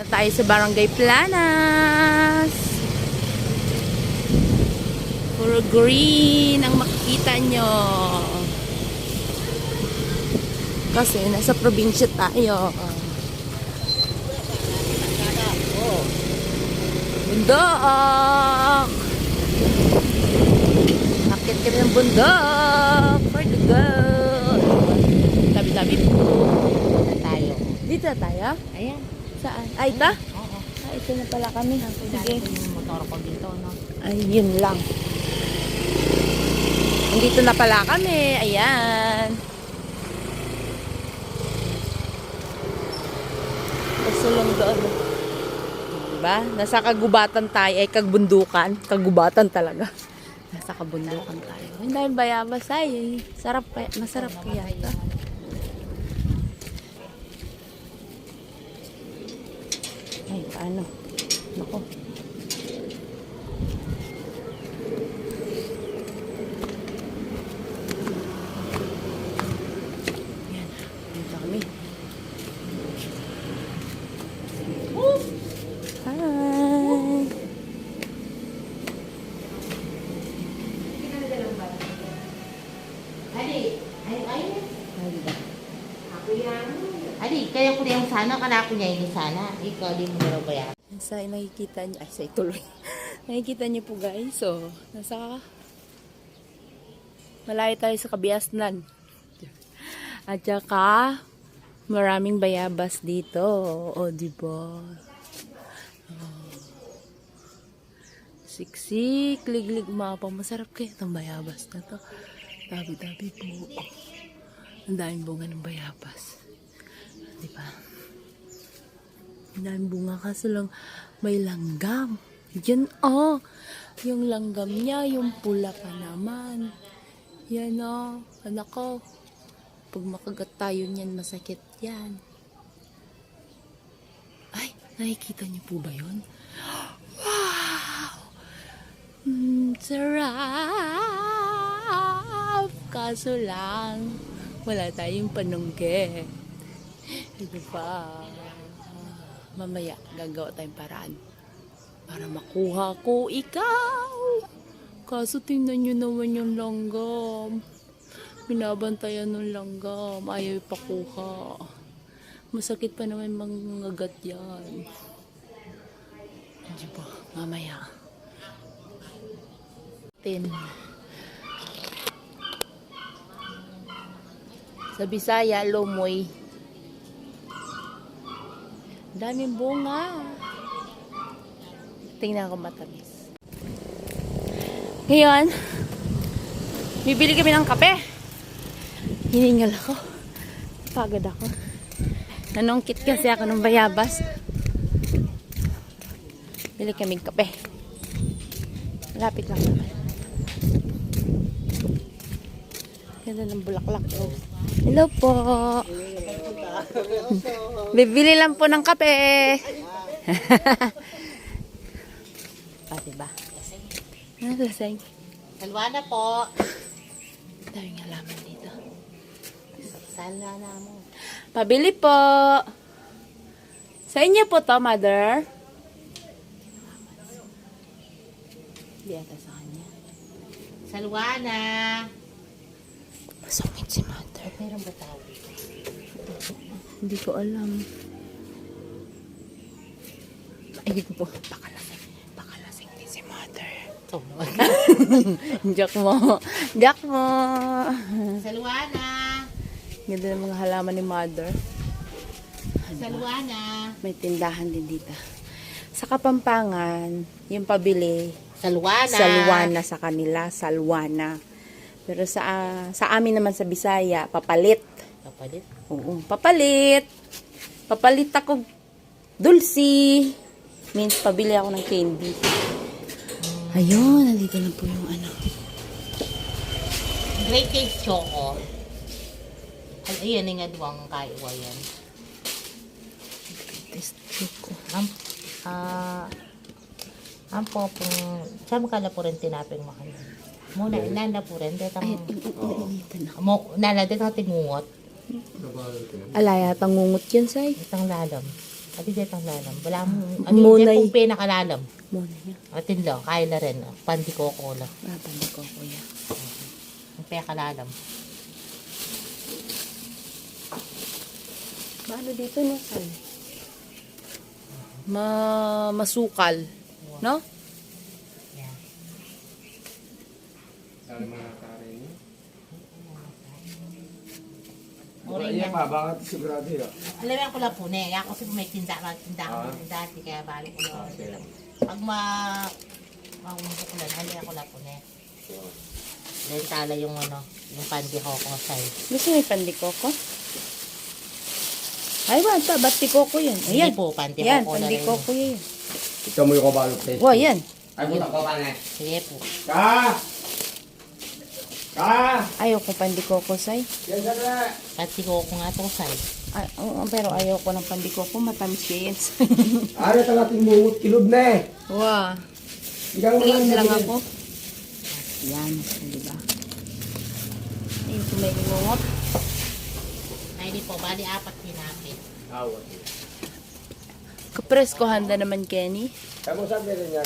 Tayo sa Barangay Planas. Puro green ang makikita nyo. Kasi nasa probinsya tayo. Bundok! Akit kami ng bundok for the girl. Tabi-tabi po. Tayo. Dito na tayo? Ayan. Saan? Ay, ito? Oo. Ay, ito na pala kami. Sige. Yung motor ko dito, no? Ay, yun lang. Andito na pala kami. Ayan. Kasulong doon. Diba? Nasa kagubatan tayo. Ay, kagbundukan. Kagubatan talaga. Nasa kabundukan tayo. Hindi dahil bayabas ay. Sarap pa. Masarap kaya ito. Ay, paano? Nako. Yan. Dito kami. Hi! Adi, kaya ko yung sana, kana ko niya yung sana. Ikaw, di mo na ba yan? Sa nakikita niyo, ay sa ituloy. Nakikita niyo po guys, so nasa malayo tayo sa Kabiasnan. At saka maraming bayabas dito. O, diba? Oh. Siksik, liglig, mapang masarap kaya itong bayabas na to. Tabi-tabi po. Ang daming bunga ng bayabas. Diba? Ang daming bunga kaso lang may langgam. Yan yung langgam niya, yung pula pa naman. Yan anak ko. Pag makagat tayo niyan, masakit yan. Ay, nakikita niyo po ba yun? Wow! Sarap! Kaso lang, wala tayong panunggit. Ito pa. Mamaya, gagawa tayong paraan para makuha ko ikaw. Kaso tingnan nyo naman yung langgam. Binabantayan ng langgam. Ayaw ipakuha. Masakit pa naman mangagat yan. Hindi ba? Mamaya. Sa Bisaya, lomoy. Daming bunga. Tingnan ko matamis. Ngayon, bibili kami ng kape. Hiningal ako. Pagod ako. Nanungkit kasi ako ng bayabas. Bili kaming kape. Lapit lang naman. Ganda ng bulaklak. Hello po. Bibili lang po ng kape. Diba? Ano lasing? Salwana po. Daming halaman dito. Salwana mo. Pabili po. Sa inyo po to, mother. Hindi ata sa kanya. Salwana. Masungit si mother. Meron ba tao? Hindi ko alam. Ayun po. Pakalasing din si mother. Ito. Jack mo. Jack mo. Salwana. Ganda ng mga halaman ni mother. Salwana. May tindahan din dito. Sa Kapampangan, yung pabili, Salwana. salwana sa kanila, salwana. Pero sa amin naman sa Bisaya, papalit. Kapalit. Oo, papalit. Papalit ako dulce. Means pabili ako ng candy. Ayun, nandito na po yung ano. Great Taste Choco. Ay, ayan nga duwang kaiwa yan. Test choco. Ang popong, saan makala po rin tinaping mahal? Muna, nanda po rin. Ay, initan ako. Mo, nala, dito tingungot. Alaya, tangungot yan, say. Itang lalam. Adi dito ang lalam. Wala mo. Munay. Adi dito kung pinakalalam. Muna niya. Atin lo, kaya na rin. Pandikoko lang. Pandi ko kuya. Ang pinakalalam. Paano dito no, Sal? Masukal. No? Yan. Orin Iya yan. pa, bakit sigurado yun? Alam ko lang po na. Ako kasi may tinda ko dati. Kaya balik ko lang. Pag maumbo ko lang, alam ko lang po na. Then tala yung yung pandikoko sa'yo. Gusto may pandikoko? Ay, bata, ba't tikoko yan? Ayan. Hindi po, pandikoko Yan, na rin. pandikoko yan. Ikaw mo yung kabalot test. Wow, yan. Ay, puta ko pa na eh. Sige po. Ka! Ka! Ayaw ko pandikoko, say. Yan sa na! Pandikoko nga to sa'yo. Ay, pero ayaw ko ng pandikoko. Matamis siya yan. Ano ito natin mungot kilod na eh. Wow. Ikaw mo Clean lang nabigyan. ako. Yan, di ba? Ayun, kung may lingungot. Ay, di po. Bali, 4 pinapit. Awat. Kapresko handa naman, Kenny. Kamu sabi rin niya